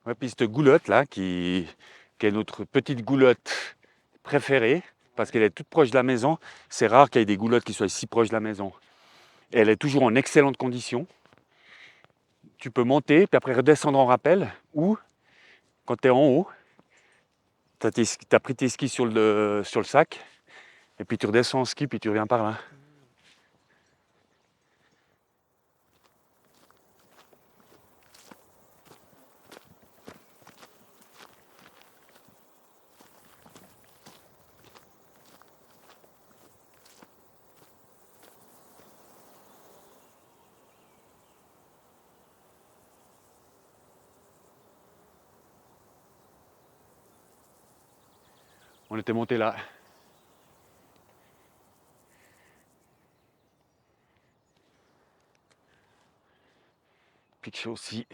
Ouais, puis cette goulotte là, qui est notre petite goulotte préférée, parce qu'elle est toute proche de la maison. C'est rare qu'il y ait des goulottes qui soient si proches de la maison. Et elle est toujours en excellente condition. Tu peux monter, puis après redescendre en rappel, ou quand tu es en haut, tu as pris tes skis sur le sac, et puis tu redescends en ski, puis tu reviens par là. On était monté là. Pic Chaussy.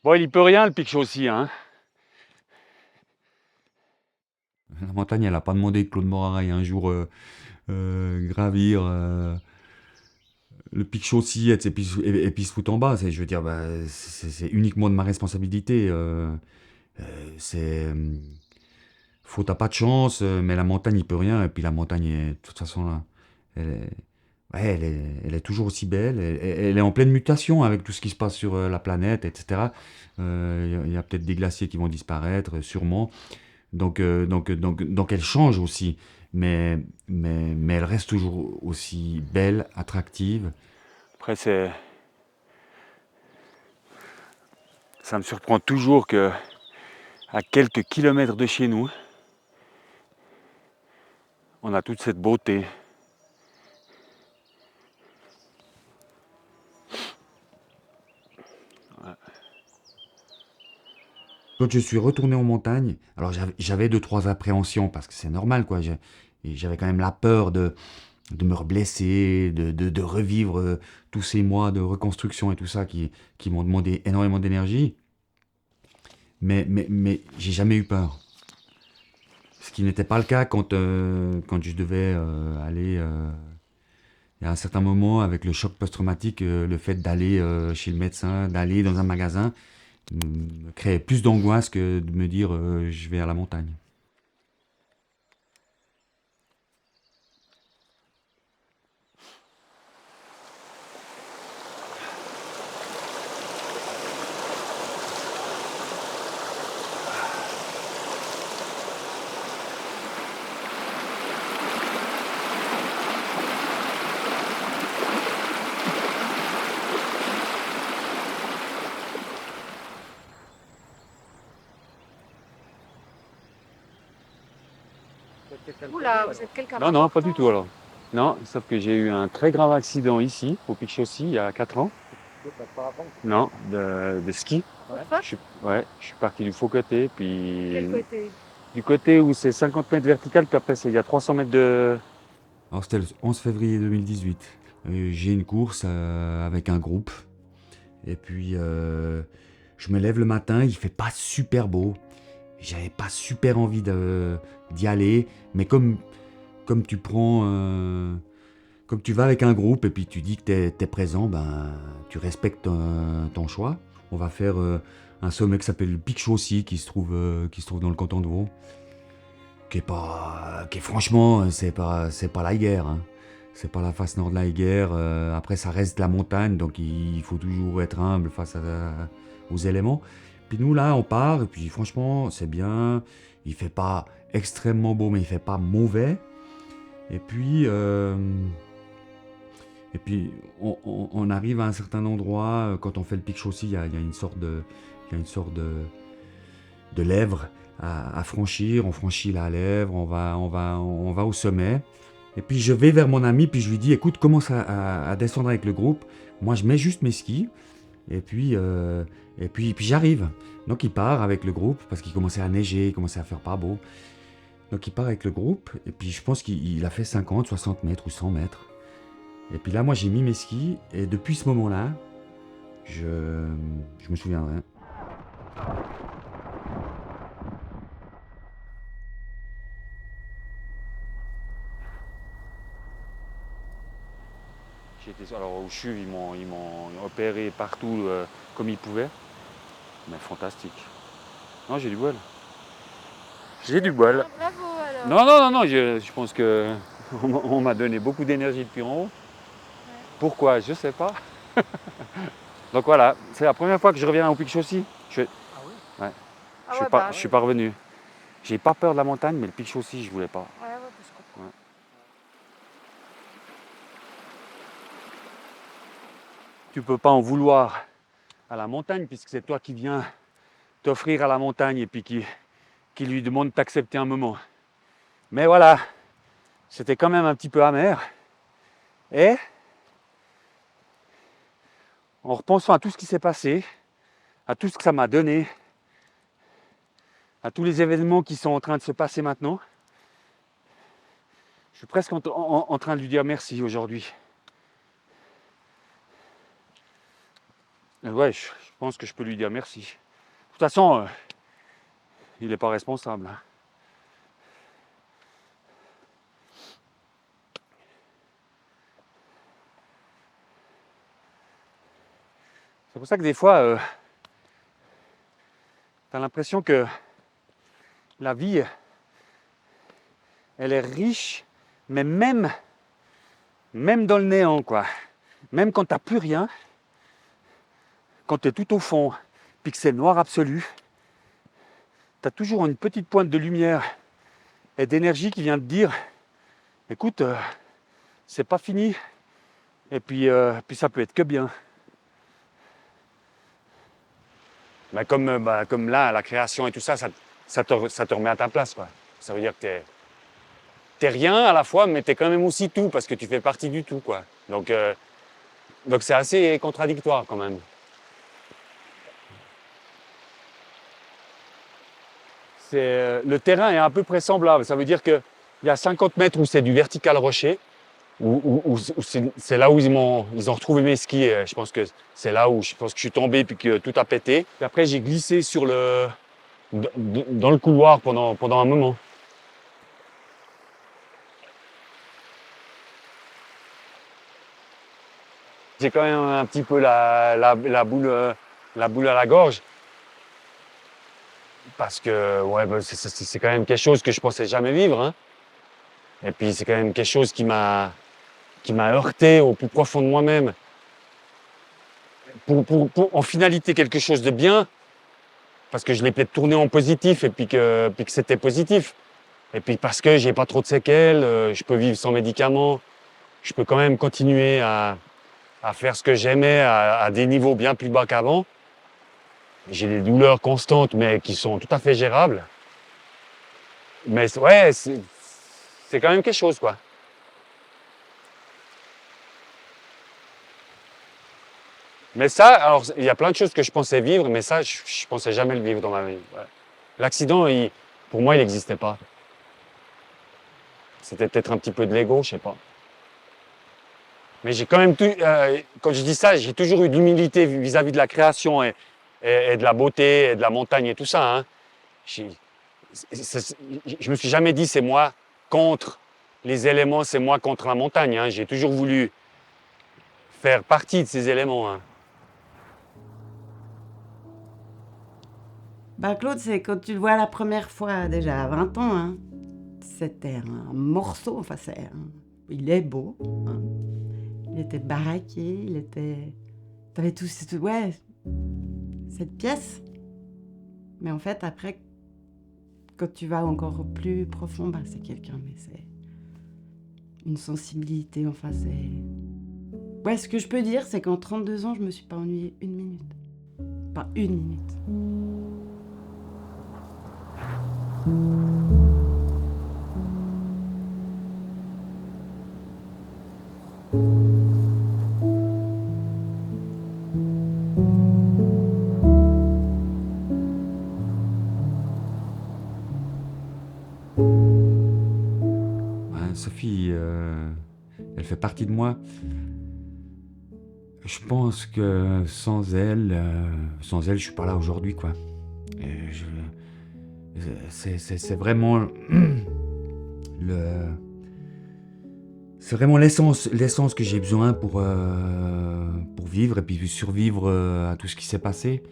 Bon, il y peut rien, le Pic Chaussy, hein. La montagne, elle n'a pas demandé que Claude Morin aille un jour gravir le pic Chaussy et puis se foutre en bas. Je veux dire, bah, c'est uniquement de ma responsabilité. C'est. Faut, t'as pas de chance, mais la montagne, il peut rien. Et puis la montagne, de toute façon, là, elle est, ouais, elle est toujours aussi belle. Elle est en pleine mutation avec tout ce qui se passe sur la planète, etc. Il y a peut-être des glaciers qui vont disparaître, sûrement. Donc elle change aussi. Mais elle reste toujours aussi belle, attractive. Après, ça me surprend toujours que à quelques kilomètres de chez nous, on a toute cette beauté. Quand je suis retourné en montagne, alors j'avais deux, trois appréhensions parce que c'est normal, quoi. J'avais quand même la peur de me reblesser, de revivre tous ces mois de reconstruction et tout ça qui m'ont demandé énormément d'énergie. Mais j'ai jamais eu peur. Ce qui n'était pas le cas quand je devais aller. Il y a un certain moment, avec le choc post-traumatique, le fait d'aller chez le médecin, d'aller dans un magasin, me créait plus d'angoisse que de me dire je vais à la montagne. Oula, vous êtes quelqu'un Non, non, pas du d'important. tout alors. Non, sauf que j'ai eu un très grave accident ici, au Pic Chaussy, il y a 4 ans. Non, de ski. Votre Je suis parti du faux côté, Quel puis côté? du côté où c'est 50 mètres vertical, puis après il y a 300 mètres de... Alors c'était le 11 février 2018. J'ai une course avec un groupe. Et puis je me lève le matin, il fait pas super beau. J'avais pas super envie d'y aller. Mais comme tu prends... comme tu vas avec un groupe et puis tu dis que t'es présent, ben, tu respectes ton choix. On va faire un sommet qui s'appelle le Pic Chaussy qui se trouve dans le canton de Vaud. Qui est franchement, c'est pas la guerre. Hein. C'est pas la face nord de la guerre. Après, ça reste la montagne, donc il faut toujours être humble aux éléments. Puis nous, là, on part, et puis franchement, c'est bien. Il fait pas extrêmement beau, mais il fait pas mauvais. Et puis, euh, on arrive à un certain endroit. Quand on fait le pic Chaussy, il y a une sorte de lèvre à franchir. On franchit la lèvre, on va au sommet. Et puis je vais vers mon ami, puis je lui dis, écoute, commence à descendre avec le groupe. Moi, je mets juste mes skis, et puis j'arrive. Donc il part avec le groupe, parce qu'il commençait à neiger, il commençait à faire pas beau. Donc il part avec le groupe, et puis je pense qu'il a fait 50, 60 mètres ou 100 mètres. Et puis là, moi, j'ai mis mes skis, et depuis ce moment-là, je, je me souviendrai. Alors au CHUV, ils m'ont opéré partout comme ils pouvaient. Mais fantastique. Non, j'ai du bol. J'ai du bol. Bravo alors. Non, non, non, non, je pense que on m'a donné beaucoup d'énergie depuis en haut. Pourquoi? Je sais pas. Donc voilà, c'est la première fois que je reviens au Pic Chaussy. Ah ouais, Je suis pas revenu. J'ai pas peur de la montagne, mais le Pic Chaussy, je voulais pas. Ouais, je comprends. Tu peux pas en vouloir à la montagne, puisque c'est toi qui viens t'offrir à la montagne et puis qui lui demande de t'accepter un moment. Mais voilà, c'était quand même un petit peu amer. Et en repensant à tout ce qui s'est passé, à tout ce que ça m'a donné, à tous les événements qui sont en train de se passer maintenant, je suis presque en train de lui dire merci aujourd'hui. Et ouais, je pense que je peux lui dire merci. De toute façon, il n'est pas responsable. Hein. C'est pour ça que des fois, tu as l'impression que la vie, elle est riche, mais même dans le néant, quoi. Même quand tu n'as plus rien, quand tu es tout au fond, puis que c'est noir absolu, tu as toujours une petite pointe de lumière et d'énergie qui vient te dire, écoute, c'est pas fini, et puis ça peut être que bien. Comme là, la création et tout ça, ça te remet à ta place, quoi. Ça veut dire que t'es rien à la fois, mais t'es quand même aussi tout, parce que tu fais partie du tout, quoi. Donc c'est assez contradictoire quand même. Le terrain est à peu près semblable. Ça veut dire qu'il y a 50 mètres où c'est du vertical rocher, où c'est là où ils ont retrouvé mes skis. Et je pense que c'est là où je pense que je suis tombé puis que tout a pété. Puis après, j'ai glissé dans le couloir pendant un moment. J'ai quand même un petit peu la boule à la gorge. Parce que ouais, c'est quand même quelque chose que je pensais jamais vivre. Hein. Et puis c'est quand même quelque chose qui m'a heurté au plus profond de moi-même. Pour en finalité quelque chose de bien, parce que je l'ai peut-être tourné en positif et puis que c'était positif. Et puis parce que j'ai pas trop de séquelles, je peux vivre sans médicaments, je peux quand même continuer à faire ce que j'aimais à des niveaux bien plus bas qu'avant. J'ai des douleurs constantes, mais qui sont tout à fait gérables. Mais ouais, c'est quand même quelque chose, quoi. Mais ça, alors, il y a plein de choses que je pensais vivre, mais ça, je pensais jamais le vivre dans ma vie. Ouais. L'accident, pour moi, il n'existait pas. C'était peut-être un petit peu de l'ego, je sais pas. Mais j'ai quand même quand je dis ça, j'ai toujours eu de l'humilité vis-à-vis de la création et de la beauté et de la montagne et tout ça. Hein. Je me suis jamais dit c'est moi contre les éléments, c'est moi contre la montagne. Hein. J'ai toujours voulu faire partie de ces éléments. Hein. Bah Claude, c'est quand tu le vois la première fois, déjà à 20 ans, hein, c'était un morceau, enfin il est beau, hein. Il était baraqué, t'avais tout, ouais, cette pièce. Mais en fait, après, quand tu vas encore plus profond, bah c'est quelqu'un, mais c'est une sensibilité, enfin c'est... Ouais, ce que je peux dire, c'est qu'en 32 ans, je me suis pas ennuyée une minute. Pas une minute. Sophie, elle fait partie de moi. Je pense que sans elle, je suis pas là aujourd'hui, quoi. C'est vraiment c'est vraiment l'essence que j'ai besoin pour vivre et puis survivre à tout ce qui s'est passé.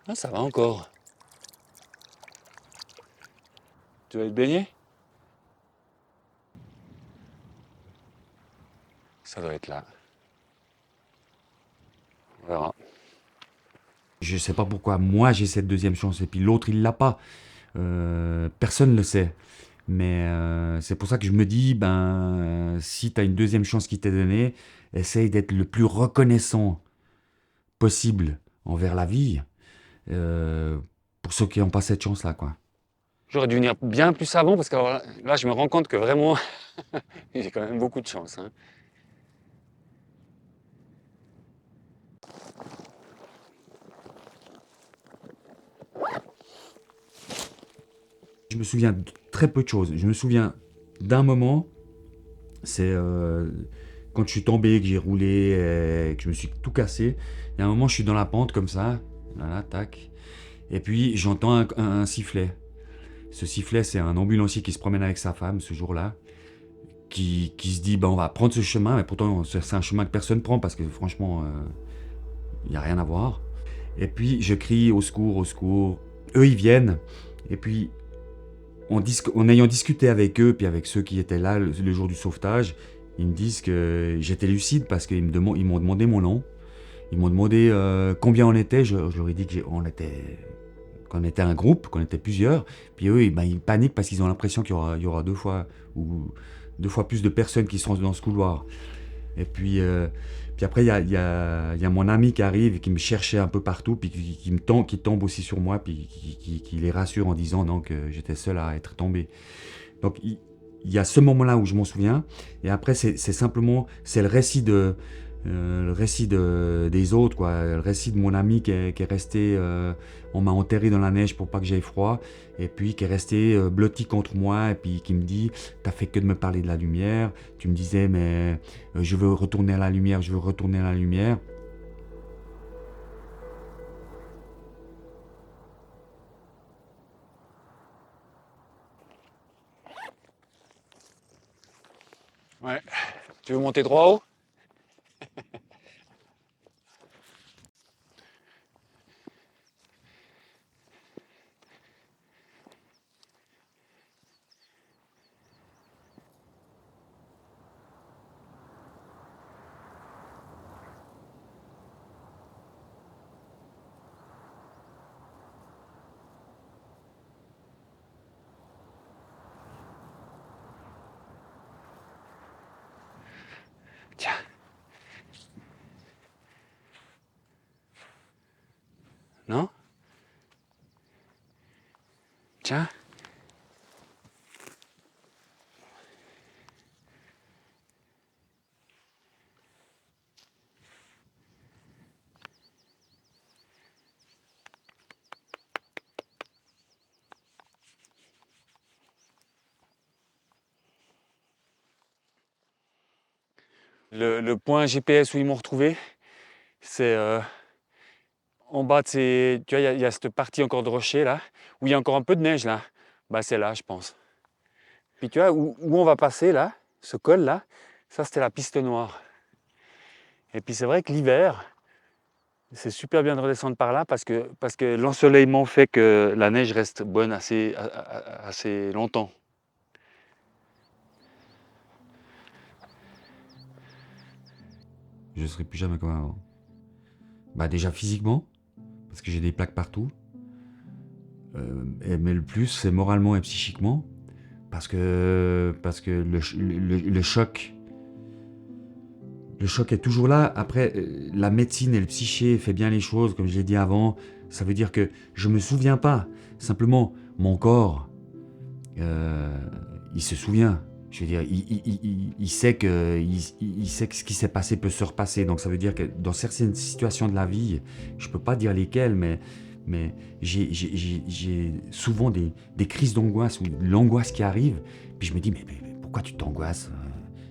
Ah, ça va encore. Tu vas te baigner? Ça doit être là. On verra. Je sais pas pourquoi moi j'ai cette deuxième chance et puis l'autre il l'a pas. Personne ne le sait. Mais c'est pour ça que je me dis, si tu as une deuxième chance qui t'est donnée, essaye d'être le plus reconnaissant possible envers la vie pour ceux qui n'ont pas cette chance-là, quoi. J'aurais dû venir bien plus avant parce que alors là, je me rends compte que vraiment, j'ai quand même beaucoup de chance, hein. Je me souviens de très peu de choses. Je me souviens d'un moment, c'est quand je suis tombé, que j'ai roulé, que je me suis tout cassé. Il y a un moment, je suis dans la pente comme ça, voilà, tac. Et puis j'entends un sifflet. Ce sifflet, c'est un ambulancier qui se promène avec sa femme ce jour-là, qui se dit, on va prendre ce chemin, mais pourtant c'est un chemin que personne prend parce que franchement, il n'y a rien à voir. Et puis je crie au secours, au secours. Eux, ils viennent. Et puis, en ayant discuté avec eux, puis avec ceux qui étaient là le jour du sauvetage, ils me disent que j'étais lucide parce qu'ils m'ont demandé mon nom. Ils m'ont demandé combien on était. Je leur ai dit qu'on était un groupe, qu'on était plusieurs. Puis eux, ils paniquent parce qu'ils ont l'impression qu'il y aura deux fois plus de personnes qui seront dans ce couloir. Et puis après, il y a mon ami qui arrive et qui me cherchait un peu partout, puis qui tombe aussi sur moi, puis qui les rassure en disant non, que j'étais seul à être tombé. Donc il y a ce moment-là où je m'en souviens. Et après, c'est simplement, c'est le récit des autres, quoi. Le récit de mon ami qui est resté, on m'a enterré dans la neige pour pas que j'aie froid, et puis qui est resté blotti contre moi, et puis qui me dit, t'as fait que de me parler de la lumière, tu me disais, mais je veux retourner à la lumière, je veux retourner à la lumière. Ouais. Tu veux monter droit haut? Tiens. Non? Tiens. Le point GPS où ils m'ont retrouvé, c'est en bas de ces... Tu vois, il y a cette partie encore de rocher là, où il y a encore un peu de neige là. C'est là, je pense. Puis tu vois, où on va passer là, ce col là, ça c'était la piste noire. Et puis c'est vrai que l'hiver, c'est super bien de redescendre par là parce que l'ensoleillement fait que la neige reste bonne assez longtemps. Je ne serai plus jamais comme avant. Déjà physiquement, parce que j'ai des plaques partout. Mais le plus, c'est moralement et psychiquement, parce que le choc est toujours là. Après, la médecine et le psyché fait bien les choses, comme je l'ai dit avant. Ça veut dire que je me souviens pas. Simplement, mon corps, il se souvient. Je veux dire, il sait que ce qui s'est passé peut se repasser. Donc ça veut dire que dans certaines situations de la vie, je peux pas dire lesquelles, mais j'ai souvent des crises d'angoisse ou de l'angoisse qui arrive. Puis je me dis, mais pourquoi tu t'angoisses?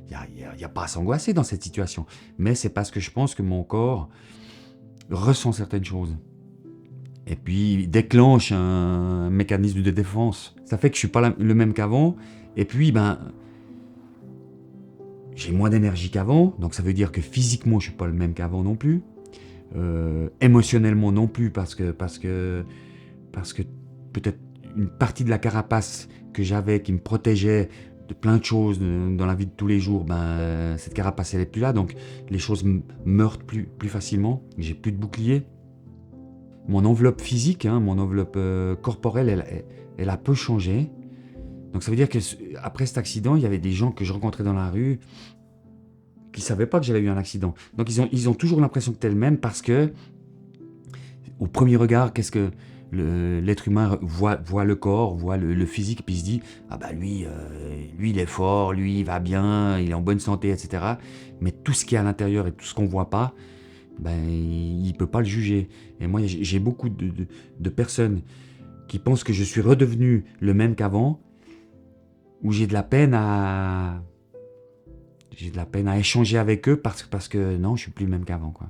Il n'y a pas à s'angoisser dans cette situation. Mais c'est parce que je pense que mon corps ressent certaines choses. Et puis déclenche un mécanisme de défense. Ça fait que je suis pas le même qu'avant. Et puis, j'ai moins d'énergie qu'avant. Donc ça veut dire que physiquement, je suis pas le même qu'avant non plus. émotionnellement non plus, parce que peut-être une partie de la carapace que j'avais, qui me protégeait de plein de choses dans la vie de tous les jours, cette carapace, elle est plus là, donc les choses meurent plus facilement. J'ai plus de bouclier. Mon enveloppe physique, mon enveloppe corporelle, elle a peu changé. Donc ça veut dire qu'après cet accident, il y avait des gens que je rencontrais dans la rue qui ne savaient pas que j'avais eu un accident. Donc ils ont toujours l'impression que t'es le même, parce que au premier regard, qu'est-ce que l'être humain voit le corps, voit le physique, et puis il se dit lui il est fort, lui il va bien, il est en bonne santé, etc. Mais tout ce qui est à l'intérieur et tout ce qu'on voit pas, il peut pas le juger. Et moi j'ai beaucoup de personnes qui pensent que je suis redevenu le même qu'avant, où j'ai de la peine à échanger avec eux, parce que non, je suis plus le même qu'avant, quoi.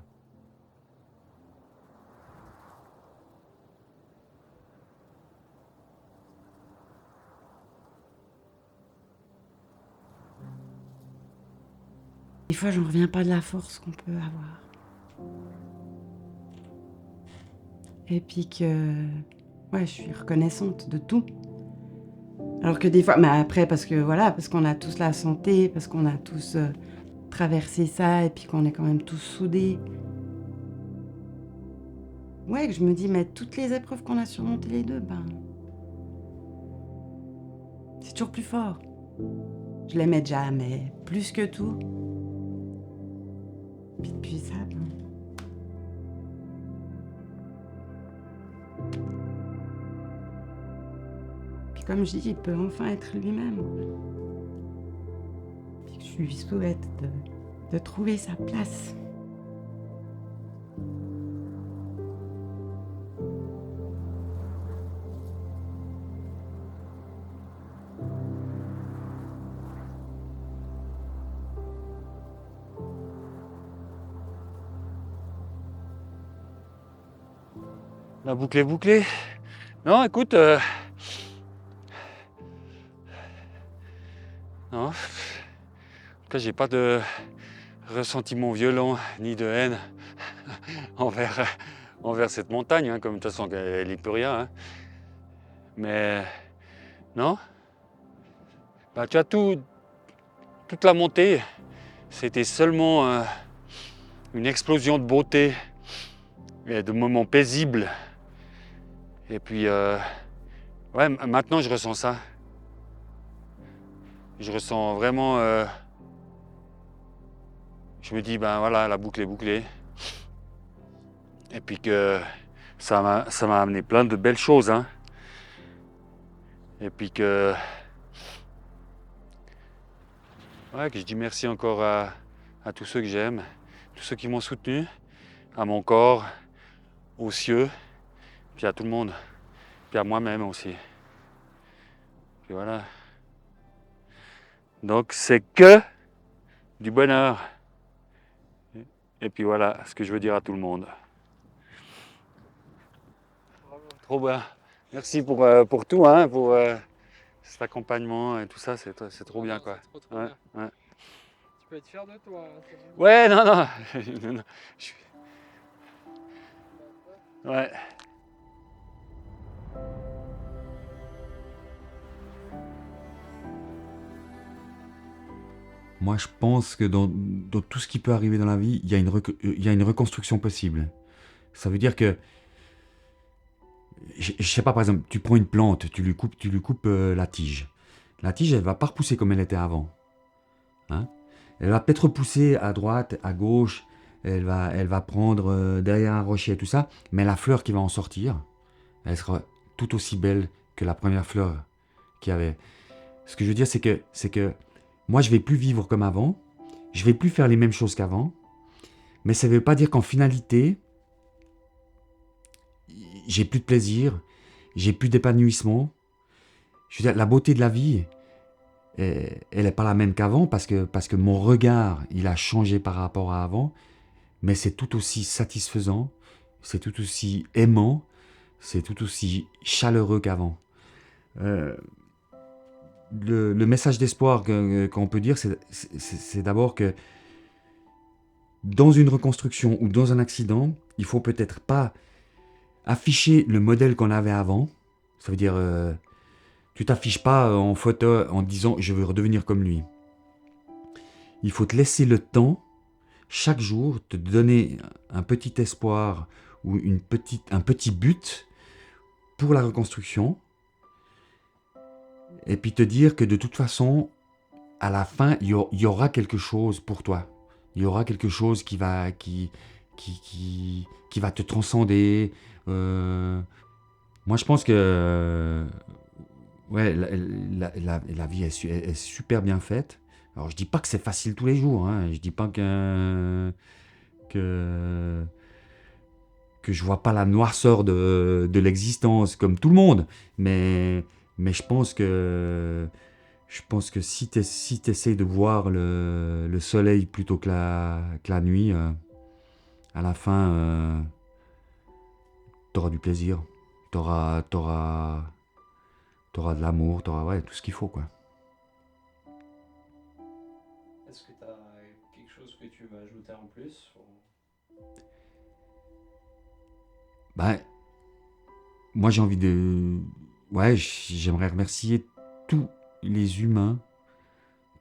Des fois, j'en reviens pas de la force qu'on peut avoir. Et puis que, je suis reconnaissante de tout. Alors que des fois, mais après, parce qu'on a tous la santé, parce qu'on a tous traversé ça, et puis qu'on est quand même tous soudés. Ouais, que je me dis, mais toutes les épreuves qu'on a surmontées les deux, c'est toujours plus fort. Je l'aimais déjà, mais plus que tout. Puis depuis ça, Puis comme je dis, il peut enfin être lui-même. Puis que je lui souhaite de trouver sa place. La boucle est bouclée. Non, écoute, non. En tout cas, j'ai pas de ressentiment violent ni de haine envers cette montagne, comme de toute façon elle n'y peut rien. Mais non. Tu as toute la montée, c'était seulement une explosion de beauté et de moments paisibles. Et puis, maintenant je ressens ça. Je ressens vraiment. Je me dis, la boucle est bouclée. Et puis que ça m'a amené plein de belles choses. Et puis que je dis merci encore à tous ceux que j'aime, tous ceux qui m'ont soutenu, à mon corps, aux cieux, puis à tout le monde, puis à moi-même aussi. Puis voilà. Donc c'est que du bonheur. Et puis voilà ce que je veux dire à tout le monde. Bravo. Trop bien. Merci pour tout, pour cet accompagnement et tout ça, c'est trop bien, quoi. C'est trop bien. Ouais. Tu peux être fier de toi. Ouais, non. Non, ouais. Moi, je pense que dans tout ce qui peut arriver dans la vie, il y a une reconstruction possible. Ça veut dire que, je sais pas, par exemple, tu prends une plante, tu lui coupes la tige. La tige, elle va pas repousser comme elle était avant. Elle va peut-être repousser à droite, à gauche, elle va prendre derrière un rocher et tout ça, mais la fleur qui va en sortir, elle sera tout aussi belle que la première fleur qu'il y avait. Ce que je veux dire, c'est que moi, je vais plus vivre comme avant, je vais plus faire les mêmes choses qu'avant, mais ça ne veut pas dire qu'en finalité, j'ai plus de plaisir, j'ai plus d'épanouissement. Je veux dire, la beauté de la vie, elle n'est pas la même qu'avant, parce que mon regard, il a changé par rapport à avant, mais c'est tout aussi satisfaisant, c'est tout aussi aimant, c'est tout aussi chaleureux qu'avant. Le message d'espoir qu'on peut dire, c'est d'abord que dans une reconstruction ou dans un accident, il faut peut-être pas afficher le modèle qu'on avait avant. Ça veut dire, tu t'affiches pas en photo en disant je veux redevenir comme lui. Il faut te laisser le temps, chaque jour, te donner un petit espoir ou un petit but pour la reconstruction. Et puis te dire que de toute façon, à la fin, il y aura quelque chose pour toi. Il y aura quelque chose qui va te transcender. Moi, je pense que ouais, la vie est super bien faite. Alors, je dis pas que c'est facile tous les jours. Hein. Je dis pas que je vois pas la noirceur de l'existence comme tout le monde. Mais je pense que si tu essaies de voir le soleil plutôt que la nuit, à la fin, tu auras du plaisir. Tu auras de l'amour, tu auras tout ce qu'il faut, quoi. Est-ce que tu as quelque chose que tu veux ajouter en plus Ben, moi, j'ai envie de... Ouais, j'aimerais remercier tous les humains,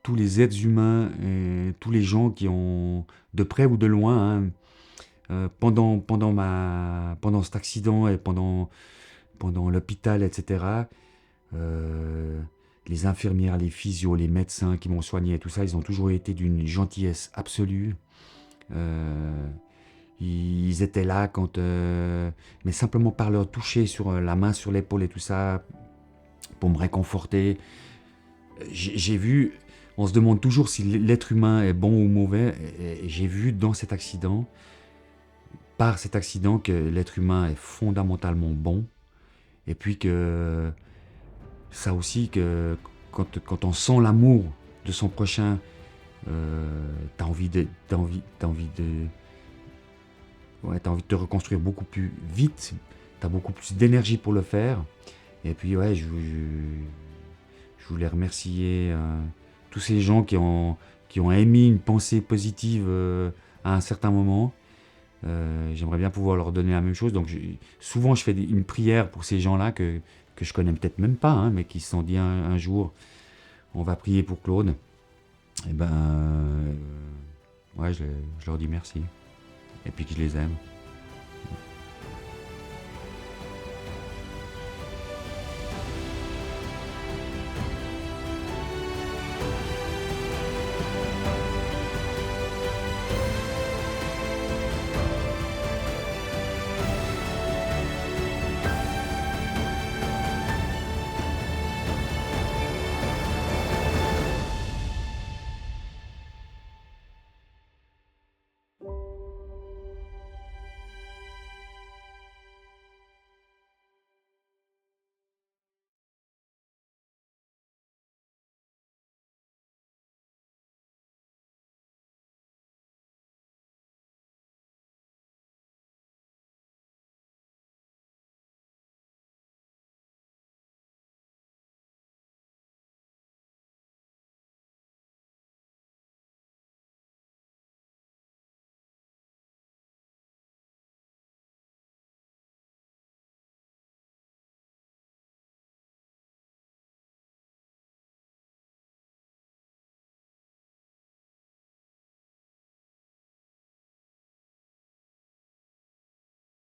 tous les êtres humains, et tous les gens qui ont, de près ou de loin, hein, pendant cet accident et pendant l'hôpital, etc., les infirmières, les physios, les médecins qui m'ont soigné, tout ça, ils ont toujours été d'une gentillesse absolue. Ils étaient là quand... mais simplement par leur toucher sur la main, sur l'épaule et tout ça, pour me réconforter. J'ai vu... On se demande toujours si l'être humain est bon ou mauvais. Et j'ai vu dans cet accident, par cet accident, que l'être humain est fondamentalement bon. Et puis que... Ça aussi, que quand on sent l'amour de son prochain, t'as envie de te reconstruire beaucoup plus vite, t'as beaucoup plus d'énergie pour le faire. Et puis ouais, je voulais remercier tous ces gens qui ont émis une pensée positive à un certain moment. J'aimerais bien pouvoir leur donner la même chose. Donc souvent je fais une prière pour ces gens-là que je connais peut-être même pas, hein, mais qui se sont dit un jour, on va prier pour Claude. Et ben, ouais, je leur dis merci. Et puis que je les aime.